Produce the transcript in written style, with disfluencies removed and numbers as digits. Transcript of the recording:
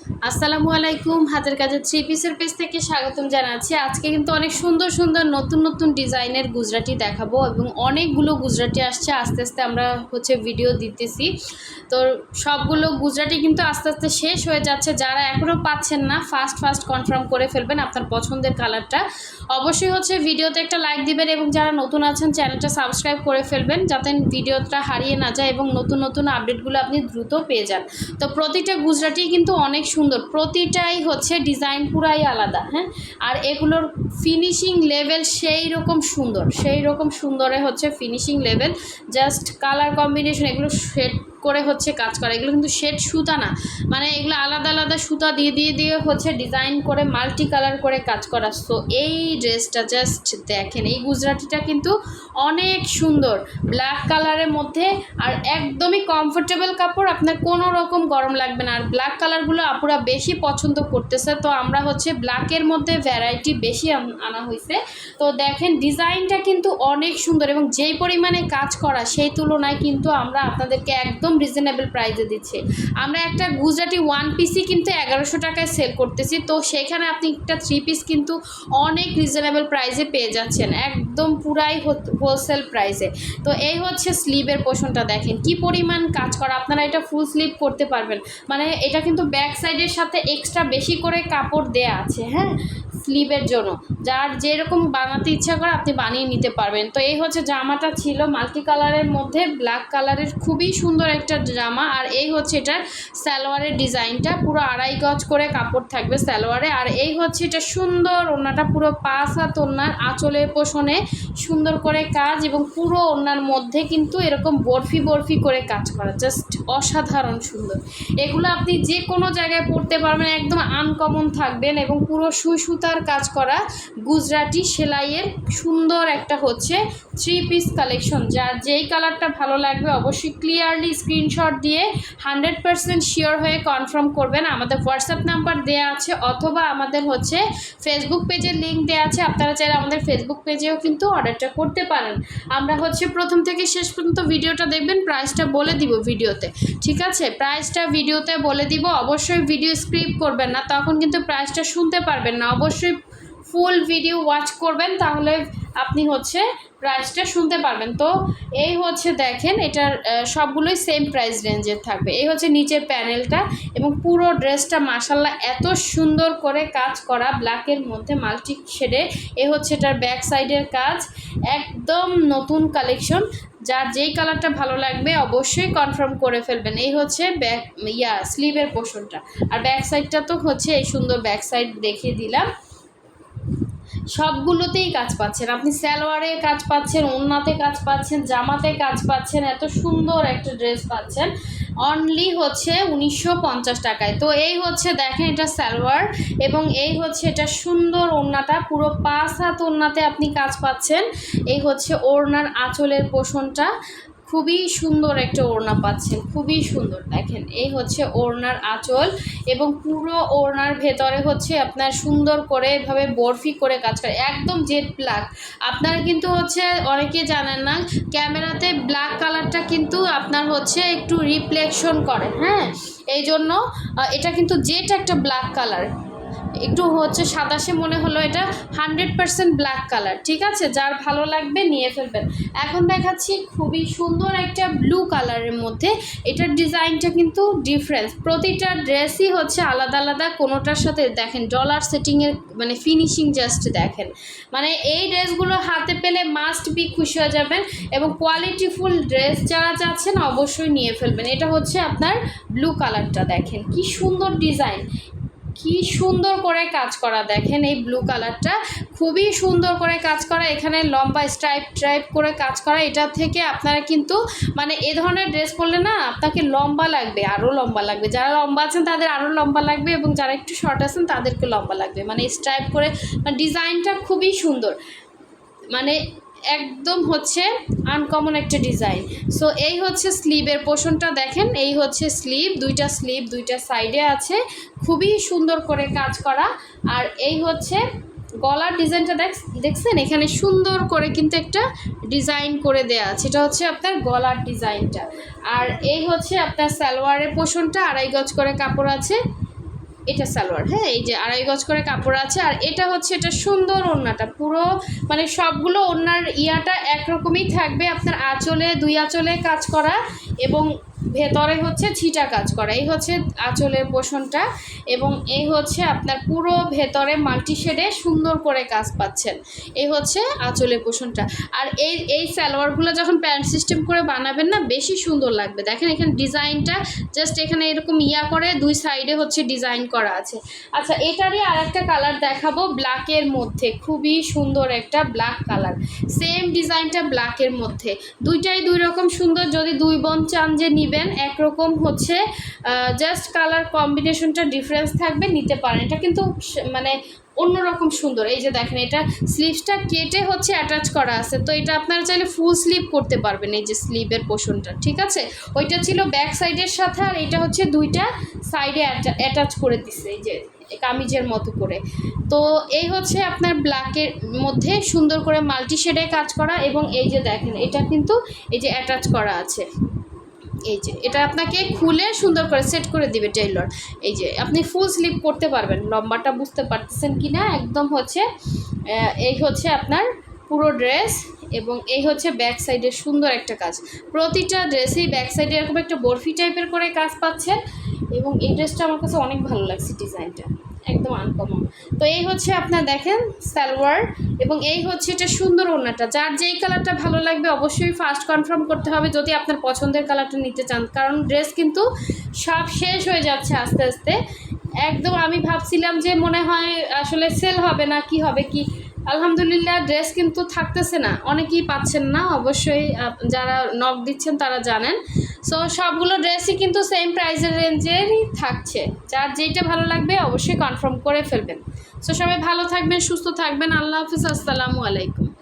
আসসালামু আলাইকুম। হাতের কাজের থ্রি পিসের পেজ থেকে স্বাগতম জানাচ্ছি। আজকে কিন্তু অনেক সুন্দর সুন্দর নতুন নতুন ডিজাইনের গুজরাটি দেখাবো এবং অনেকগুলো গুজরাটি আসছে। আস্তে আস্তে আমরা ভিডিও দিতেছি, তো সবগুলো গুজরাটি কিন্তু আস্তে আস্তে শেষ হয়ে যাচ্ছে। যারা এখনও পাচ্ছেন না, ফাস্ট কনফার্ম করে ফেলবেন আপনার পছন্দের কালারটা। অবশ্যই ভিডিওতে একটা লাইক দিবেন এবং যারা নতুন আছেন চ্যানেলটা সাবস্ক্রাইব করে ফেলবেন, যাতে ভিডিওটা হারিয়ে না যায় এবং নতুন নতুন আপডেটগুলো আপনি দ্রুত পেয়ে যান। তো প্রতিটা গুজরাটি কিন্তু অনেক সুন্দর, প্রতিটাই ডিজাইন পুরাই আলাদা। হ্যাঁ, আর এগুলোর ফিনিশিং লেভেল সেই রকম সুন্দরে finishing level, just colour combination, এগুলো শেড করে কাজ করা। এগুলো কিন্তু শেড সুতা না, মানে এগুলো আলাদা আলাদা সুতা দিয়ে দিয়ে দিয়ে ডিজাইন করে মাল্টি কালার করে কাজ করা। সো এই ড্রেসটা জাস্ট দেখেন, এই গুজরাটিটা কিন্তু অনেক সুন্দর, ব্ল্যাক কালারের মধ্যে, আর একদমই কমফোর্টেবল কাপড়, আপনার কোনো রকম গরম লাগবে না। আর ব্ল্যাক কালারগুলো আপুরা বেশি পছন্দ করতেছে, তো আমরা ব্ল্যাকের মধ্যে ভ্যারাইটি বেশি আনা হয়েছে। তো দেখেন ডিজাইনটা কিন্তু অনেক সুন্দর এবং যেই পরিমাণে কাজ করা সেই তুলনায় কিন্তু আমরা আপনাদেরকে একদম রিজনেবল প্রাইসে দিচ্ছি। আমরা একটা গুজরাটি ওয়ান পিসই কিন্তু 1100 টাকায় সেল করতেছি, তো সেখানে আপনি একটা থ্রি পিস কিন্তু অনেক রিজনেবল প্রাইসে পেয়ে যাচ্ছেন, একদম পুরাই হোলসেল প্রাইসে। তো এই স্লিভের পোর্শনটা দেখেন কি পরিমাণ কাজ করা, আপনারা এটা ফুল স্লিভ করতে পারবেন। মানে এটা কিন্তু ব্যাক সাইডের সাথে এক্সট্রা বেশি করে কাপড় দেয়া আছে। হ্যাঁ, স্লিভের জন্য যার যেরকম বানাতে ইচ্ছা করে আপনি বানিয়ে নিতে পারবেন। তো এই জামাটা ছিল মাল্টি কালারের মধ্যে ব্ল্যাক কালারের, খুবই সুন্দর একটা জামা। আর এই এটার সালোয়ারের ডিজাইনটা পুরো 2.5 গজ করে কাপড় থাকবে সালোয়ারে। আর এই এটা সুন্দর ওড়নাটা, পুরো 5 হাত ওড়নার, আঁচলের পোষণে সুন্দর করে কাজ এবং পুরো ওড়নার মধ্যে কিন্তু এরকম বরফি করে কাজ করা, জাস্ট অসাধারণ সুন্দর। এগুলো আপনি যে কোনো জায়গায় পরতে পারবেন, একদম আনকমন থাকবেন। এবং পুরো সুই সুতার কাজ করা গুজরাটি সেলাইয়ের সুন্দর একটা থ্রি পিস কালেকশন। যার যেই কালারটা ভালো লাগবে অবশ্যই ক্লিয়ারলি স্ক্রিনশট দিয়ে 100% শিওর হয়ে কনফার্ম করবেন। আমাদের হোয়াটসঅ্যাপ নাম্বার দেওয়া আছে, অথবা আমাদের ফেসবুক পেজের লিঙ্ক দেওয়া আছে। আপনারা চাইলে আমাদের ফেসবুক পেজেও কিন্তু অর্ডারটা করতে পারেন। আমরা প্রথম থেকে শেষ পর্যন্ত ভিডিওটা দেখবেন, প্রাইসটা বলে দিব ভিডিওতে, ঠিক আছে? প্রাইসটা ভিডিওতে বলে দিব, অবশ্যই ভিডিও স্ক্রিপ করবেন না, তখন কিন্তু প্রাইসটা শুনতে পারবেন না। অবশ্যই ফুল ভিডিও ওয়াচ করবেন, তাহলে আপনি প্রাইসটা শুনতে পারবেন। তো এই দেখেন, এটার সবগুলোই সেম প্রাইস রেঞ্জের থাকবে। এই নিচের প্যানেলটা এবং পুরো ড্রেসটা মাশাল্লাহ এত সুন্দর করে কাজ করা ব্ল্যাকের মধ্যে মাল্টি শেডে। এই এটার ব্যাক সাইডের কাজ, একদম নতুন কালেকশন। যার যেই কালারটা ভালো লাগবে অবশ্যই কনফার্ম করে ফেলবেন। এই ব্যাক স্লিভের পোর্শনটা, আর ব্যাক সাইডটা তো এই সুন্দর ব্যাক সাইড দেখিয়ে দিলাম। সবগুলোতেই কাজ পাচ্ছেন আপনি, সালোয়ারে কাজ পাচ্ছেন, ওড়নাতে কাজ পাচ্ছেন, জামাতে কাজ পাচ্ছেন, এত সুন্দর একটা ড্রেস পাচ্ছেন অনলি 1950 টাকায়। তো এই দেখেন, এটা সালোয়ার এবং এই এটা সুন্দর ওড়নাটা, পুরো 5 হাত ওড়নাতে আপনি কাজ পাচ্ছেন। এই ওড়নার আঁচলের পোর্শনটা, খুবই সুন্দর একটা ওড়না পাচ্ছেন, খুবই সুন্দর। দেখেন এই ওড়নার আঁচল এবং পুরো ওড়নার ভেতরে আপনার সুন্দর করে এভাবে বরফি করে কাজ করে, একদম জেড ব্ল্যাক। আপনারা কিন্তু অনেকে জানেন না, ক্যামেরাতে ব্ল্যাক কালারটা কিন্তু আপনার একটু রিফ্লেকশন করে। হ্যাঁ, এই জন্য এটা কিন্তু জেড একটা ব্ল্যাক কালার, একটু সাদাসে মনে হলো, এটা 100% ব্ল্যাক কালার, ঠিক আছে? যার ভালো লাগবে নিয়ে ফেলবেন। এখন দেখাচ্ছি খুবই সুন্দর একটা ব্লু কালারের মধ্যে। এটার ডিজাইনটা কিন্তু ডিফারেন্স, প্রতিটা ড্রেসই আলাদা আলাদা, কোনোটার সাথে দেখেন ডলার সেটিংয়ের মানে ফিনিশিং জাস্ট দেখেন। মানে এই ড্রেসগুলো হাতে পেলে মাস্ট বি খুশি হয়ে যাবেন। এবং কোয়ালিটিফুল ড্রেস যারা চাচ্ছেন অবশ্যই নিয়ে ফেলবেন। এটা আপনার ব্লু কালারটা, দেখেন কি সুন্দর ডিজাইন, কি সুন্দর করে কাজ করা। দেখেন এই ব্লু কালারটা খুবই সুন্দর করে কাজ করা, এখানে লম্বা স্ট্রাইপ করে কাজ করা। এটা থেকে আপনারা কিন্তু মানে এ ধরনের ড্রেস পরলে না আপনাকে লম্বা লাগবে, আরও লম্বা লাগবে। যারা লম্বা আছেন তাদের আরও লম্বা লাগবে, এবং যারা একটু শর্ট আছেন তাদেরকে লম্বা লাগবে। মানে স্ট্রাইপ করে, মানে ডিজাইনটা খুবই সুন্দর, মানে একদম আনকমন একটা ডিজাইন। সো এই স্লিভের পোর্শনটা দেখেন, এই স্লিভ, দুইটা সাইডে আছে, খুবই সুন্দর করে কাজ করা। আর এই গলার ডিজাইনটা দেখছেন, এখানে সুন্দর করে কিন্তু একটা ডিজাইন করে দেয়া আছে, এটা আপনার গলার ডিজাইনটা। আর এই আপনার সালোয়ারের পোর্শনটা 2.5 গজ করে কাপড় আছে, এটা সালোয়ার, হ্যাঁ এই যে 2.5 গজ করে কাপড় আছে। আর এটা হচ্ছে এটা সুন্দর ওড়নাটা, পুরো মানে সবগুলো ওড়নার ইয়াটা একরকমই থাকবে। আপনার আঁচলে 2 আঁচলে কাজ করা এবং ভেতরে হচ্ছে ছিটা কাজ করা। এই হচ্ছে আঁচলের পোষণটা এবং এই হচ্ছে আপনার পুরো ভেতরে মাল্টি শেডে সুন্দর করে কাজ পাচ্ছেন। এই হচ্ছে আঁচলের পোষণটা। আর এই সালোয়ারগুলো যখন প্যান্ট সিস্টেম করে বানাবেন না, বেশি সুন্দর লাগবে। দেখেন এখানে ডিজাইনটা জাস্ট এখানে এরকম ইয়া করে 2 সাইডে হচ্ছে ডিজাইন করা আছে। আচ্ছা, এটারই আর একটা কালার দেখাবো ব্ল্যাকের মধ্যে, খুবই সুন্দর একটা ব্ল্যাক কালার, সেম ডিজাইনটা ব্ল্যাকের মধ্যে। দুইটাই 2 রকম সুন্দর। যদি 2 বোন চান যে নিবেন, একরকম হচ্ছে জাস্ট কালার কম্বিনেশনটা ডিফারেন্স থাকবে, নিতে পারেন। এটা কিন্তু মানে অন্যরকম সুন্দর। এই যে দেখেন এটা স্লিভসটা কেটে হচ্ছে অ্যাটাচ করা আছে, তো এটা আপনারা চাইলে ফুল স্লিভ করতে পারবেন। এই যে স্লিভের পোর্শনটা, ঠিক আছে, ওইটা ছিল ব্যাক সাইডের সাথে, আর এটা হচ্ছে 2টা সাইডে অ্যাটাচ করে দিচ্ছে এই যে কামিজের মতো করে। তো এই হচ্ছে আপনার ব্ল্যাকের মধ্যে সুন্দর করে মাল্টি শেডে কাজ করা এবং এই যে দেখেন এটা কিন্তু এই যে অ্যাটাচ করা আছে। এই যে এটা আপনাকে খুলে সুন্দর করে সেট করে দিবে টেইলর। এই যে আপনি ফুল স্লিভ করতে পারবেন। লম্বাটা বুঝতে পারতেছেন কি না, একদম হচ্ছে এই হচ্ছে আপনার পুরো ড্রেস এবং এই হচ্ছে ব্যাক সাইডের সুন্দর একটা কাজ। প্রতিটা ড্রেসেই ব্যাক সাইডে এরকম একটা বরফি টাইপের করে কাজ পাচ্ছেন এবং এই ড্রেসটা আমার কাছে অনেক ভালো লাগছে, ডিজাইনটা একদম আনকমন। তো এই হচ্ছে আপনার দেখেন সালোয়ার এবং এই হচ্ছে এটা সুন্দর ওড়নাটা। যার যেই কালারটা ভালো লাগবে অবশ্যই ফার্স্ট কনফার্ম করতে হবে যদি আপনার পছন্দের কালারটা নিতে চান, কারণ ড্রেস কিন্তু সব শেষ হয়ে যাচ্ছে আস্তে আস্তে। একদম আমি ভাবছিলাম যে মনে হয় আসলে সেল হবে না, কি হবে কি, আলহামদুলিল্লাহ ড্রেস কিন্তু থাকতেছে না, অনেকেই পাচ্ছেন না। অবশ্যই যারা নক দিচ্ছেন তারা জানেন। সো সবগুলো ড্রেসই কিন্তু সেম প্রাইসের রেঞ্জেরই থাকছে। যার যেইটা ভালো লাগবে অবশ্যই কনফার্ম করে ফেলবেন। সো সবাই ভালো থাকবেন, সুস্থ থাকবেন। আল্লাহ হাফিজ, আসসালামু আলাইকুম।